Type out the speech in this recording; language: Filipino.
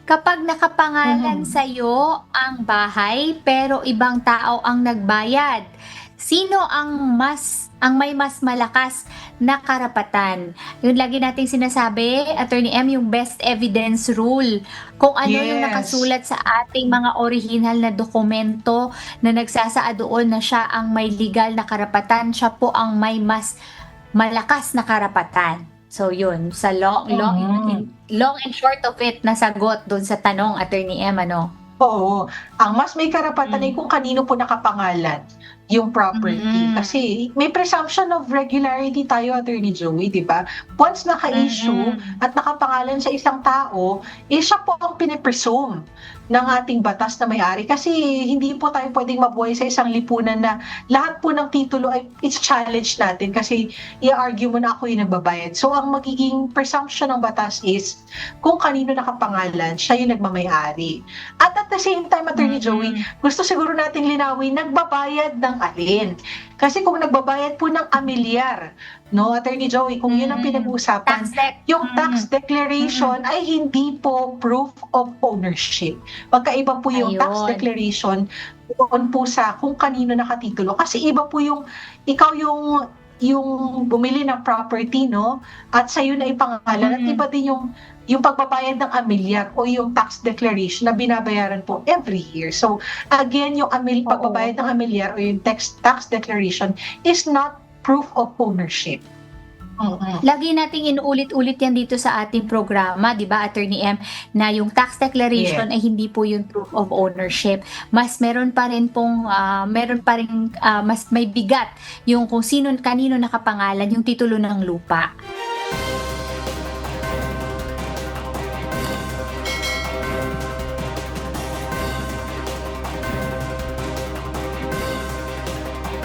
Kapag nakapangalan Mhm. sa'yo ang bahay pero ibang tao ang nagbayad, sino ang may mas malakas na karapatan? Yung lagi nating sinasabi, Attorney M, yung best evidence rule. Kung ano yung Yes. nakasulat sa ating mga original na dokumento na nagsasaad doon na siya ang may legal na karapatan, siya po ang may mas malakas na karapatan. So yun, sa Mhm. long and short of it, nasagot dun sa tanong, Attorney M, ano? Oo, ang mas may karapatan ay Mm. kung kanino po nakapangalan yung property. Mm. Kasi may presumption of regularity tayo, Attorney Joey, 'di ba? Once naka-issue Mm. at nakapangalan sa isang tao, siya po ang pine-presume ng ating batas na may-ari. Kasi hindi po tayo pwedeng mabuhay sa isang lipunan na lahat po ng titulo ay i-challenge natin kasi i-argue mo na ako yung nagbabayad. So ang magiging presumption ng batas is kung kanino nakapangalan, siya yung nagmamay-ari. At the same time, Attorney Joey, Mm. gusto siguro nating linawin, nagbabayad ng alin? Kasi kung nagbabayad po ng amilyar, no, Attorney Joey, kung yun ang Mm. pinag-uusapan, yung tax Mm. declaration ay hindi po proof of ownership. Magkaiba po yung tax Ayun. declaration doon po sa kung kanino nakatitulo. Kasi iba po yung, ikaw yung bumili ng property, no? At sa'yo na ipangalan. At Mm. iba din yung pagbabayad ng amilyar o yung tax declaration na binabayaran po every year. So again, yung Oo. pagbabayad ng amilyar o yung tax declaration is not proof of ownership. Mm. Lagi nating inuulit-ulit yan dito sa ating programa, 'di ba, Attorney M, na yung tax declaration Yes. ay hindi po yung proof of ownership. Mas meron pa rin pong, meron pa ring, mas may bigat yung kung kanino nakapangalan yung titulo ng lupa.